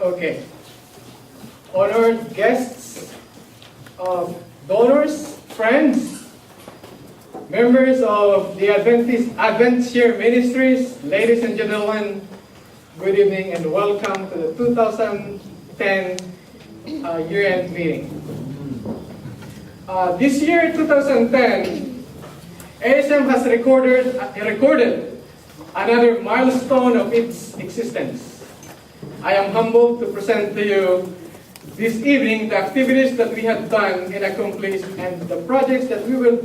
Okay. Honored guests, donors, friends, members of the Adventist Ministries, ladies and gentlemen, good evening and welcome to the 2010 year-end meeting. This year, 2010, ASM has recorded another milestone of its existence. I am humbled to present to you this evening the activities that we have done and accomplished and the projects that we will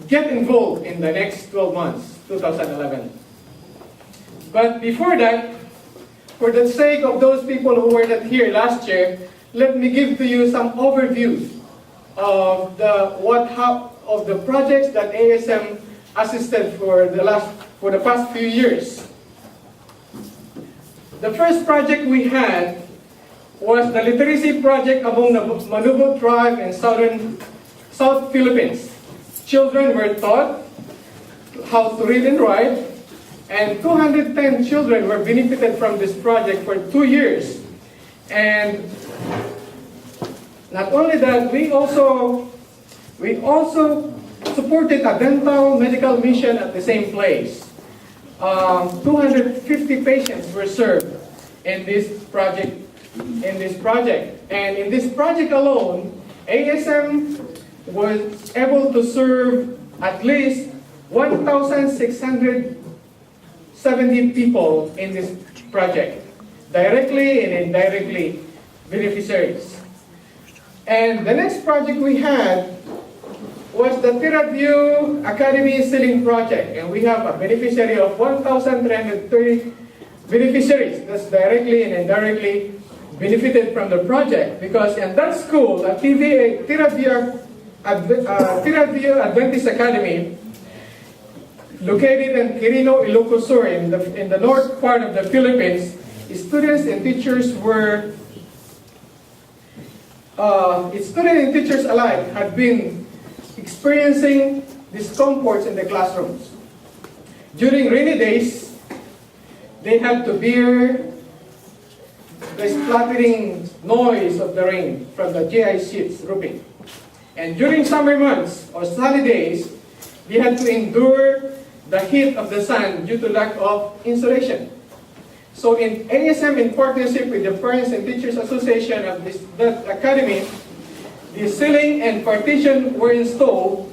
get involved in the next 12 months, 2011. But before that, for the sake of those people who were not here last year, let me give to you some overview of the projects that ASM assisted for the past few years. The first project we had was the literacy project among the Manubo tribe in South Philippines. Children were taught how to read and write, and 210 children were benefited from this project for 2 years. And not only that, we also supported a dental medical mission at the same place. 250 patients were served in this project. And in this project alone, ASM was able to serve at least 1,670 people in this project, directly and indirectly beneficiaries. And the next project we had was the Tiraview Academy Ceiling Project, and we have a beneficiary of 1,330 beneficiaries that's directly and indirectly benefited from the project, because in that school, at Tiraview Adventist Academy, located in Quirino, Ilocos Sur, in the north part of the Philippines, students and teachers alike had been experiencing discomforts in the classrooms. During rainy days, they had to bear the splattering noise of the rain from the GI sheets roofing. And during summer months or sunny days, they had to endure the heat of the sun due to lack of insulation. So in ASM, in partnership with the Parents and Teachers Association of that academy, the ceiling and partition were installed.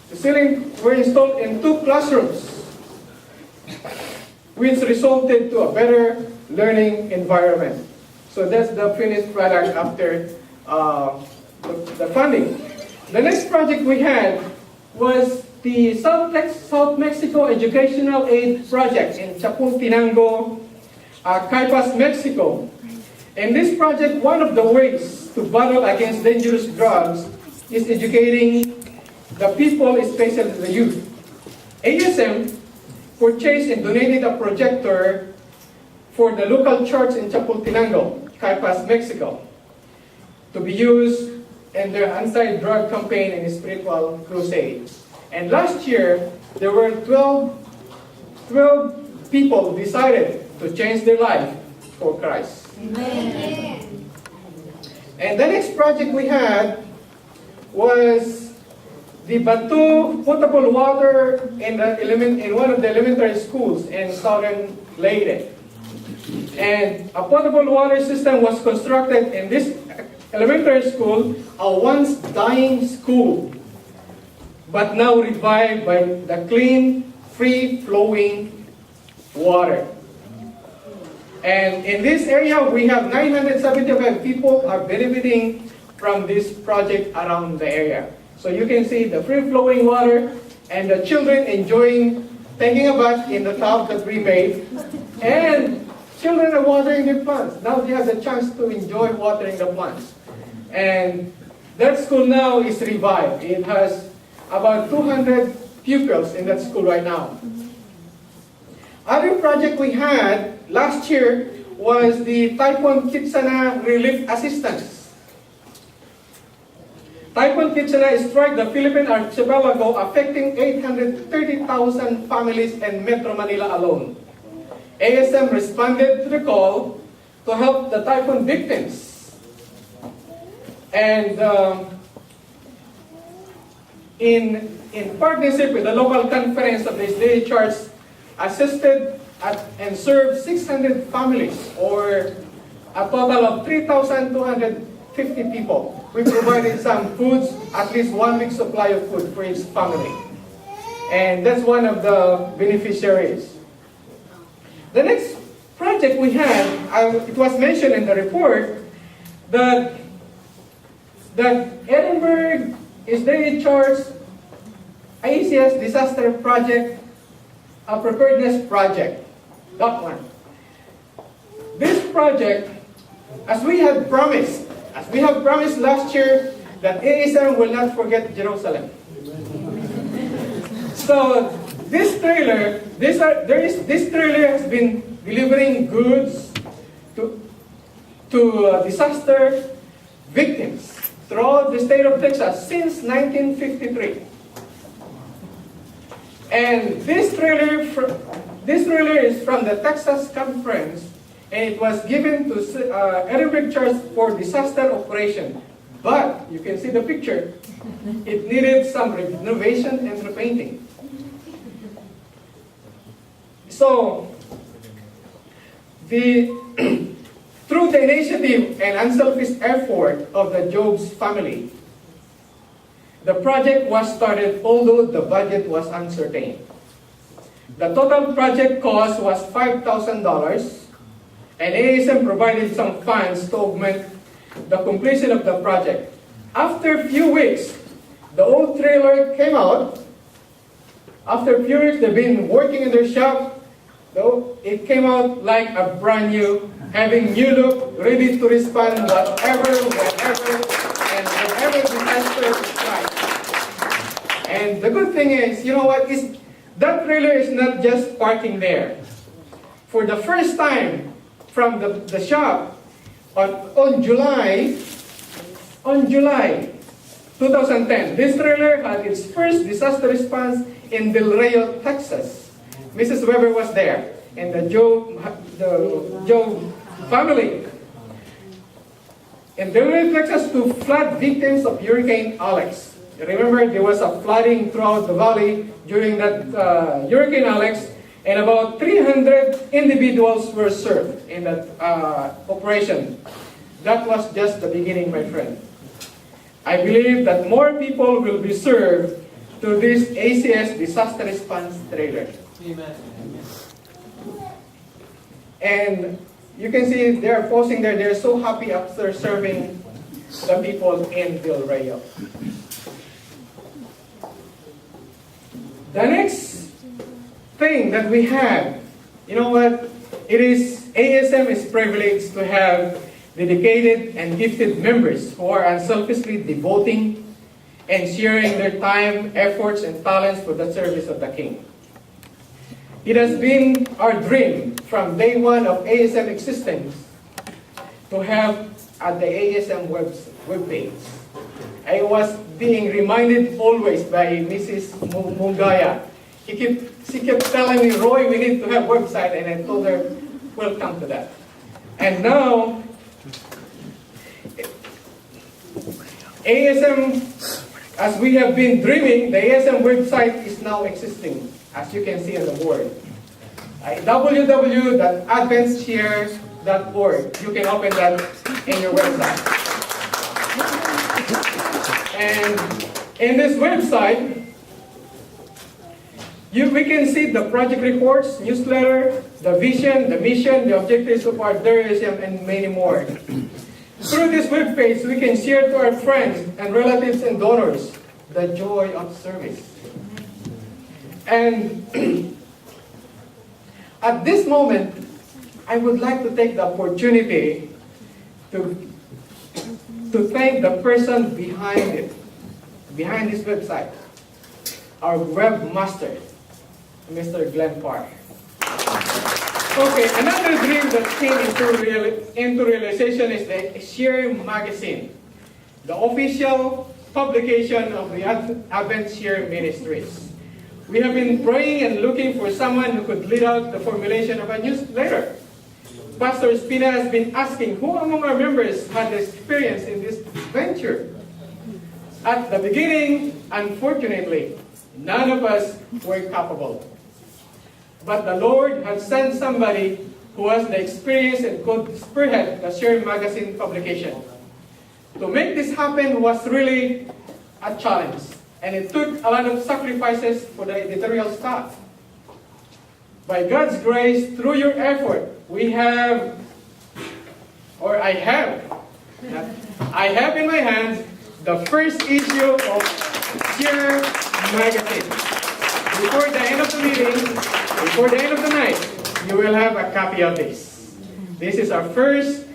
The ceiling were installed in 2 classrooms, which resulted to a better learning environment. So that's the finished product after the funding. The next project we had was the South Mexico Educational Aid Project in Chapultenango, Caypas, Mexico. In this project, one of the ways to battle against dangerous drugs is educating the people, especially the youth. ASM purchased and donated a projector for the local church in Chapultenango, Caypas, Mexico, to be used in their anti-drug campaign and spiritual crusade. And last year, there were 12 people decided to change their life for Christ. Amen. And the next project we had was the Batu potable water in one of the elementary schools in southern Leyte. And a potable water system was constructed in this elementary school, a once dying school, but now revived by the clean, free-flowing water. And in this area, we have 975 people are benefiting from this project around the area. So you can see the free-flowing water and the children enjoying taking a bath in the tub that we made. And children are watering their plants. Now they have the chance to enjoy watering the plants. And that school now is revived. It has about 200 pupils in that school right now. Other project we had last year was the Typhoon Kitsana Relief Assistance. Typhoon Kitsana struck the Philippine archipelago, affecting 830,000 families in Metro Manila alone. ASM responded to the call to help the typhoon victims. And in partnership with the local conference of the SDA Church, assisted and served 600 families, or a total of 3,250 people. We provided some foods, at least 1 week's supply of food for each family. And that's one of the beneficiaries. The next project we had, it was mentioned in the report, that Edinburgh SDA Church ACS Disaster Project, a preparedness project. That one. This project, as we have promised last year, that ASM will not forget Jerusalem. So this trailer has been delivering goods to disaster victims throughout the state of Texas since 1953. And this trailer is from the Texas Conference, and it was given to Edinburgh Church for disaster operation. But you can see the picture. It needed some renovation and repainting. So, through the initiative and unselfish effort of the Jobs family, the project was started, although the budget was uncertain. The total project cost was $5,000, and ASM provided some funds to augment the completion of the project. After a few weeks, the old trailer came out. After a few weeks, they've been working in their shop. Though it came out like a brand new, having new look, ready to respond whatever, whenever, and whenever disaster strikes. And the good thing is, you know what? That trailer is not just parking there. For the first time from the shop, on July 2010, this trailer had its first disaster response in Del Rio, Texas. Mrs. Weber was there, and the Joe family in Del Rio, Texas, to flood victims of Hurricane Alex. You remember there was a flooding throughout the valley during that Hurricane Alex, and about 300 individuals were served in that operation. That was just the beginning, my friend. I believe that more people will be served to this ACS disaster response trailer. Amen. And you can see they're posing there. They're so happy after serving the people in Del Rio. The next thing that we have, you know what? ASM is privileged to have dedicated and gifted members who are unselfishly devoting and sharing their time, efforts, and talents for the service of the King. It has been our dream from day one of ASM existence to have at the ASM webpage. I was being reminded always by Mrs. Mungaya. She kept telling me, Roy, we need to have a website, and I told her, we'll come to that. And now, ASM, as we have been dreaming, the ASM website is now existing, as you can see on the board. www.adventshare.org. You can open that in your website. And in this website, we can see the project reports, newsletter, the vision, the mission, the objectives of our Diversion, and many more. Through this webpage, we can share to our friends and relatives and donors the joy of service. And at this moment, I would like to take the opportunity to thank the person behind this website, our webmaster, Mr. Glenn Parr. Okay, another dream that came into realization is the Share magazine, the official publication of the Advent Share Ministries. We have been praying and looking for someone who could lead out the formulation of a newsletter. Pastor Spina has been asking, who among our members had experience in this venture? At the beginning, unfortunately, none of us were capable. But the Lord had sent somebody who has the experience and could spearhead the Share magazine publication. To make this happen was really a challenge, and it took a lot of sacrifices for the editorial staff. By God's grace, through your effort, I have in my hands the first issue of Share magazine. Before the end of the meeting, before the end of the night, you will have a copy of this. This is our first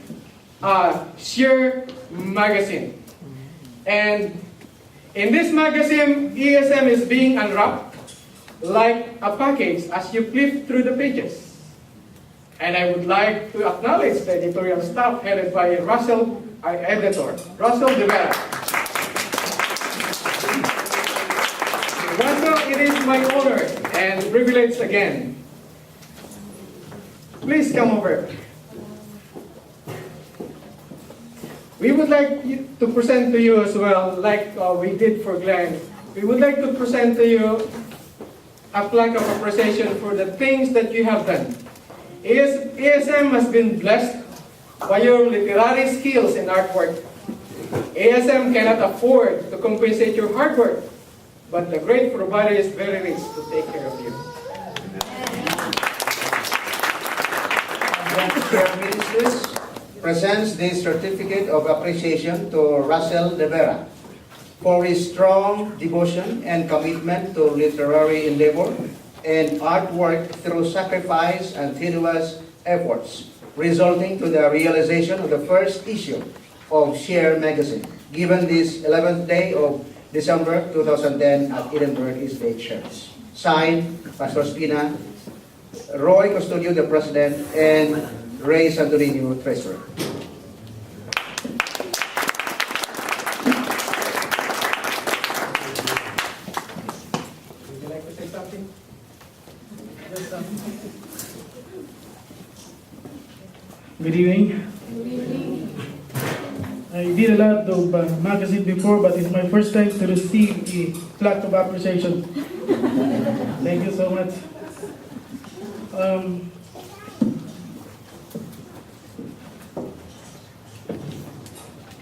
Share magazine. And in this magazine, ASM is being unwrapped like a package as you flip through the pages. And I would like to acknowledge the editorial staff headed by Russell, our editor, Russell Rivera. Russell, it is my honor and privilege again. Please come over. We would like to present to you as well, like we did for Glenn. We would like to present to you a plaque of appreciation for the things that you have done. ASM has been blessed by your literary skills and artwork. ASM cannot afford to compensate your hard work, but the great provider is very rich to take care of you. Share Ministries presents this certificate of appreciation to Russell Rivera for his strong devotion and commitment to literary endeavor and artwork through sacrifice and tedious efforts, resulting to the realization of the first issue of Share magazine, given this 11th day of December 2010 at Edinburgh Estate Church. Signed, Pastor Spina, Roy Custodio, the President, and Ray Santorino, Treasurer. Would you like to say something? Good evening. I did a lot of magazine before, but it's my first time to receive a plaque of appreciation. Thank you so much.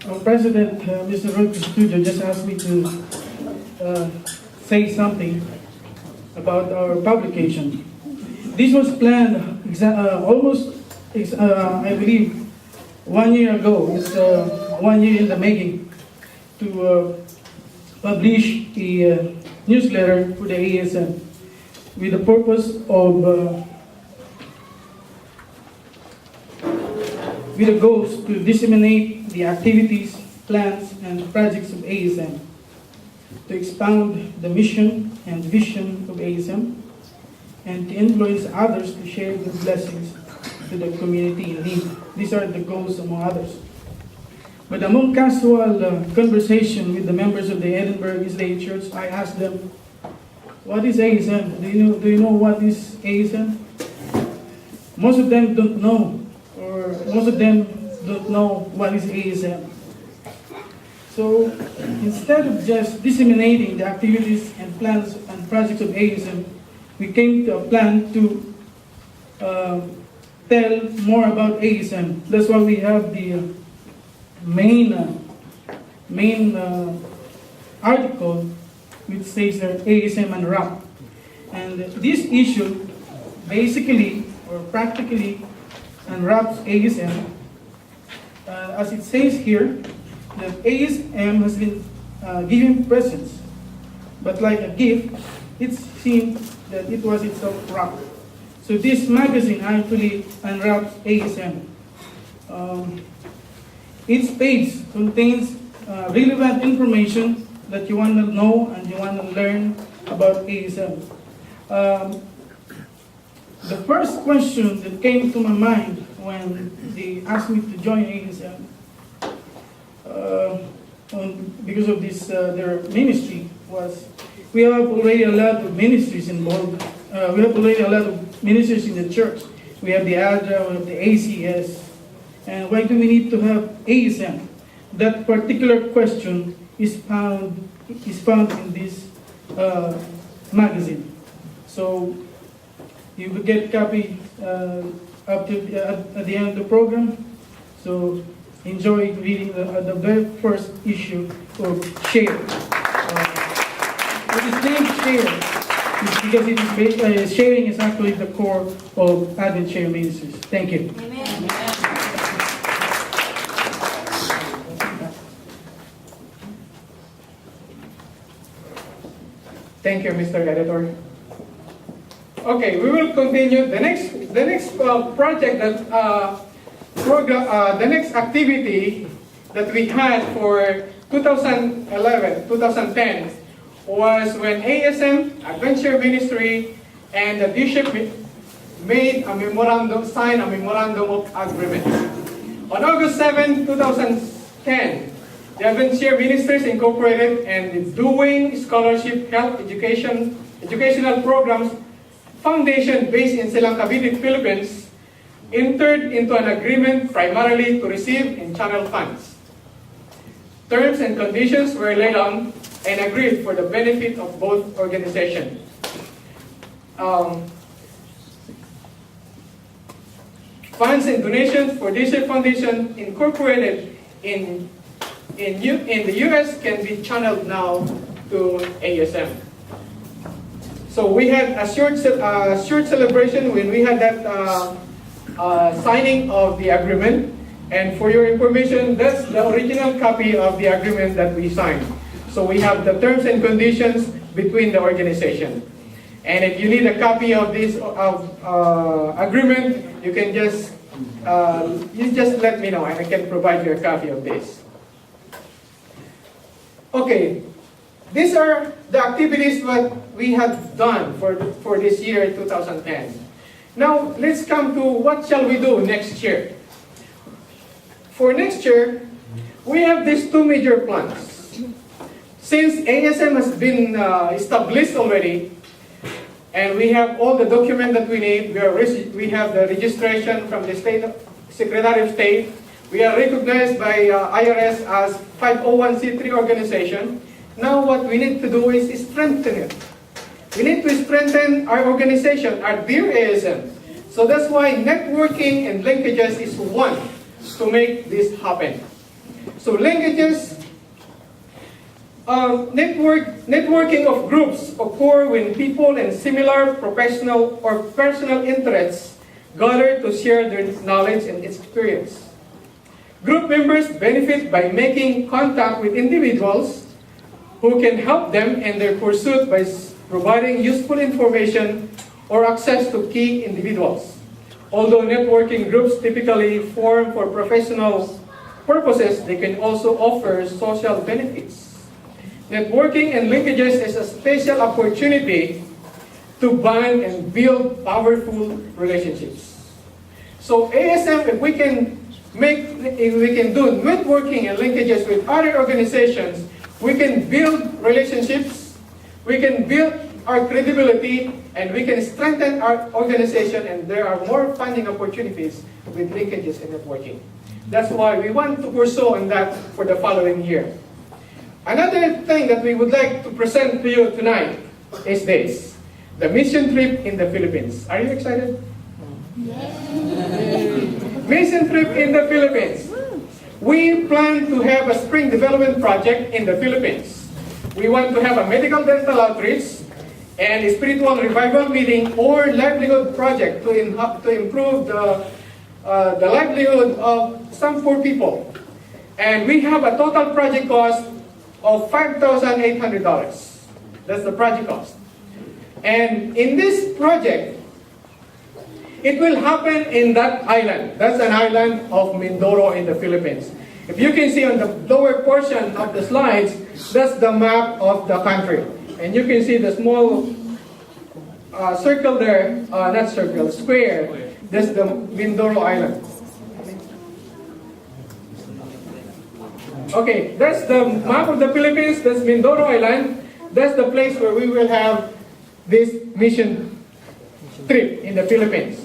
Our president, Mr. Roy Studio, just asked me to say something about our publication. This was planned almost, I believe, 1 year ago. It's 1 year in the making to publish a newsletter for the ASM with the purpose of, with the goals to disseminate the activities, plans, and projects of ASM, to expound the mission and vision of ASM, and to influence others to share the blessings to the community in need. These are the goals among others. But among casual conversation with the members of the Edinburgh Estate Church, I asked them, what is ASM? Do you know what is ASM? Most of them don't know, or most of them don't know what is ASM. So instead of just disseminating the activities and plans and projects of ASM, we came to a plan to tell more about ASM. That's why we have the main article which says that ASM Unwrapped. And this issue basically or practically unwraps ASM. As it says here, that ASM has been given presents, but like a gift, it seemed that it was itself wrapped. So this magazine actually unwraps ASM. Each page contains relevant information that you want to know and you want to learn about ASM. The first question that came to my mind when they asked me to join ASM, because of this their ministry, was we have already a lot of ministries involved. We have already a lot of ministries in the church. we have the ADRA, we have the ACS, and why do we need to have ASM? That particular question is found in this magazine. So you will get a copy at the end of the program. So enjoy reading the very first issue of Share. It is named Share because sharing is actually the core of Advent Share Ministries. Thank you. Amen. Thank you, Mr. Editor. Okay, we will continue. The next project that the next activity that we had for 2010 was when ASM, Adventure Ministry, and the DSHEP signed a memorandum of agreement. On August 7, 2010, the Adventure Ministries Incorporated and the Doing Scholarship Health Educational Programs Foundation based in Silang Cavite, Philippines, entered into an agreement primarily to receive and channel funds. Terms and conditions were laid on and agreed for the benefit of both organizations. Funds and donations for DSHEP Foundation Incorporated in the U.S. can be channeled now to ASM. So we had a short celebration when we had that signing of the agreement. And for your information, that's the original copy of the agreement that we signed. So we have the terms and conditions between the organization. And if you need a copy of this agreement, you can just let me know and I can provide you a copy of this. Okay, these are the activities that we have done for this year, 2010. Now, let's come to what shall we do next year. For next year, we have these two major plans. Since ASM has been established already, and we have all the documents that we need, we have the registration from the Secretary of State. We are recognized by IRS as 501c3 organization. Now what we need to do is strengthen it. We need to strengthen our organization, our dear ASM. So that's why networking and linkages is one to make this happen. So linkages, networking of groups occur when people in similar professional or personal interests gather to share their knowledge and experience. Group members benefit by making contact with individuals who can help them in their pursuit by providing useful information or access to key individuals. Although networking groups typically form for professional purposes, they can also offer social benefits. Networking and linkages is a special opportunity to bond and build powerful relationships. So ASM, if we can do networking and linkages with other organizations, we can build relationships, we can build our credibility, and we can strengthen our organization, and there are more funding opportunities with linkages and networking. That's why we want to pursue on that for the following year. Another thing that we would like to present to you tonight is this, the mission trip in the Philippines. Are you excited? Yes. Mission trip in the Philippines. We plan to have a spring development project in the Philippines. We want to have a medical dental outreach and a spiritual revival meeting or livelihood project to improve the livelihood of some poor people. And we have a total project cost of $5,800. That's the project cost. And in this project, it will happen in that island. That's an island of Mindoro in the Philippines. If you can see on the lower portion of the slides, that's the map of the country. And you can see the small circle there, not circle, square. That's the Mindoro Island. Okay, that's the map of the Philippines. That's Mindoro Island. That's the place where we will have this mission trip in the Philippines.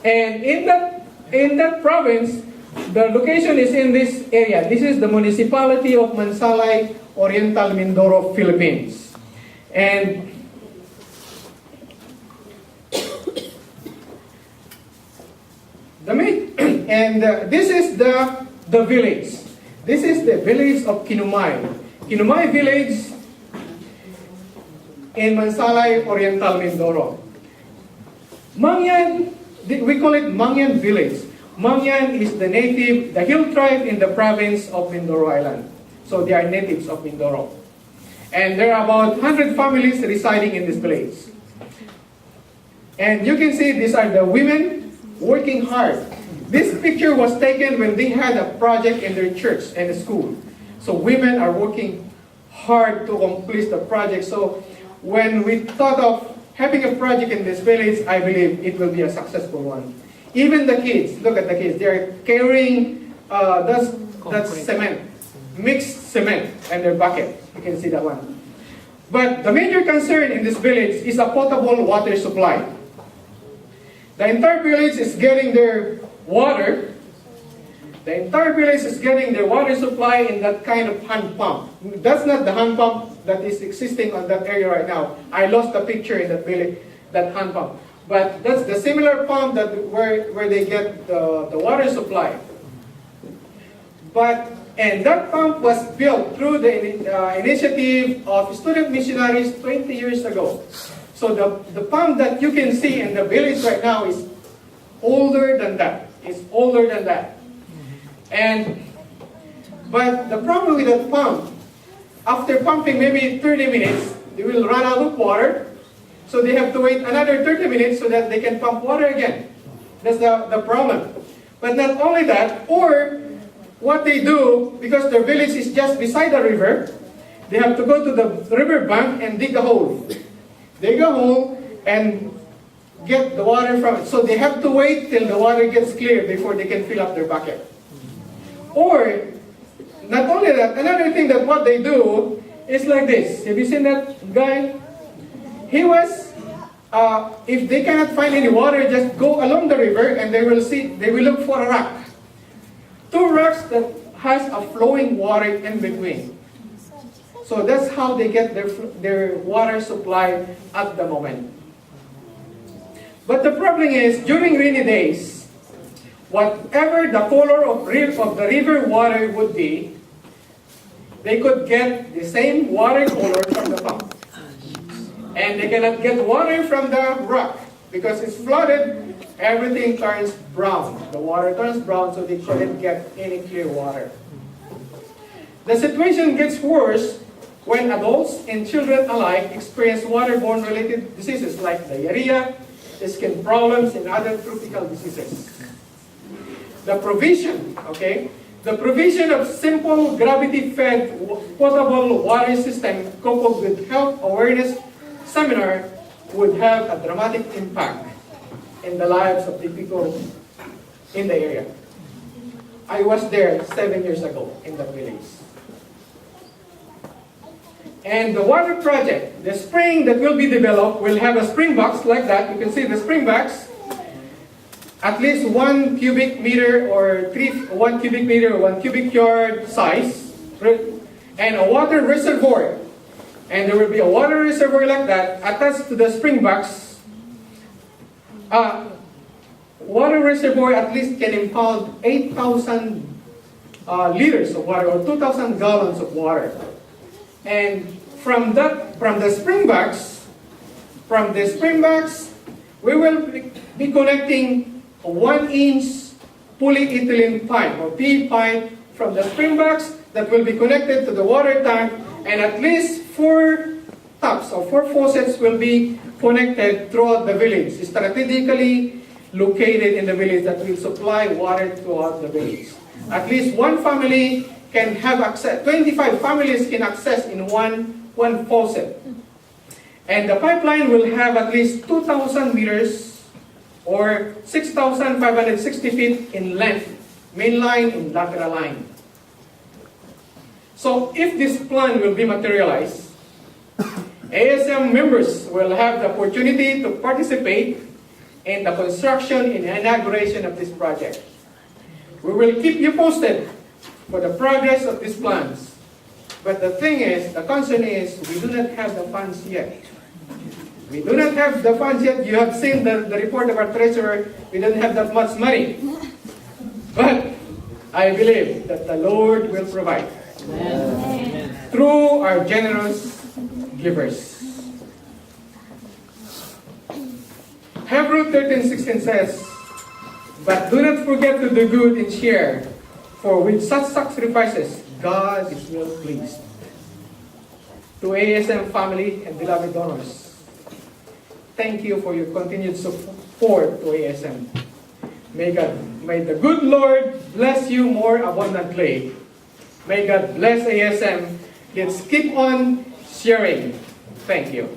And in that province, the location is in this area. This is the municipality of Mansalay, Oriental Mindoro, Philippines. And this is the village. This is the village of QUINOMAY. QUINOMAY village in Mansalay, Oriental Mindoro. Mangyan, we call it Mangyan village. Mangyan is the hill tribe in the province of Mindoro Island. So they are natives of Mindoro. And there are about 100 families residing in this village. And you can see these are the women working hard. This picture was taken when they had a project in their church and school. So women are working hard to complete the project. So when we thought of having a project in this village, I believe it will be a successful one. Even the kids, look at the kids, they're carrying that's cement, mixed cement in their bucket. You can see that one. But the major concern in this village is a potable water supply. The entire village is getting their water. The entire village is getting their water supply in that kind of hand pump. That's not the hand pump that is existing on that area right now. I lost the picture in that village, that hand pump. But that's the similar pump that where they get the water supply. And that pump was built through the initiative of student missionaries 20 years ago. So the pump that you can see in the village right now is older than that. It's older than that. But the problem with that pump, after pumping maybe 30 minutes, they will run out of water. So they have to wait another 30 minutes so that they can pump water again. That's the problem. But not only that, or what they do, because their village is just beside the river, they have to go to the river bank and dig a hole. Dig a hole and get the water from it. So they have to wait till the water gets clear before they can fill up their bucket. Or, not only that, another thing that what they do is like this. Have you seen that guy? He was, if they cannot find any water, just go along the river and they will look for a rock. Two rocks that has a flowing water in between. So that's how they get their water supply at the moment. But the problem is, during rainy days, whatever the color of the river water would be, they could get the same water color from the pump. And they cannot get water from the rock because it's flooded. Everything turns brown. The water turns brown, so they couldn't get any clear water. The situation gets worse when adults and children alike experience waterborne related diseases like diarrhea, skin problems, and other tropical diseases. The provision of simple gravity-fed potable water system coupled with health awareness seminar would have a dramatic impact in the lives of the people in the area. I was there 7 years ago in the village. And the water project, the spring that will be developed, will have a spring box like that. You can see the spring box, at least 1 cubic meter or 1 cubic meter or 1 cubic yard size, and a water reservoir. And there will be a water reservoir like that attached to the spring box. Water reservoir at least can impound 8,000 liters of water or 2,000 gallons of water. And from the spring box, we will be connecting a 1-inch polyethylene pipe or PE pipe from the spring box that will be connected to the water tank, and at least 4 taps or 4 faucets will be connected throughout the village, strategically located in the village that will supply water throughout the village. At least one family can have access, 25 families can access in one faucet. And the pipeline will have at least 2,000 meters or 6,560 feet in length, main line and lateral line. So if this plan will be materialized, ASM members will have the opportunity to participate in the construction and inauguration of this project. We will keep you posted for the progress of these plans. But the thing is, the concern is, we do not have the funds yet. We do not have the funds yet. You have seen the report of our treasurer. We don't have that much money. But I believe that the Lord will provide. Amen. Through our generous givers. Hebrews 13:16 says, "But do not forget to do good and share, for with such sacrifices, God is well pleased." To ASM family and beloved donors, thank you for your continued support to ASM. May the good Lord bless you more abundantly. May God bless ASM. Let's keep on sharing. Thank you.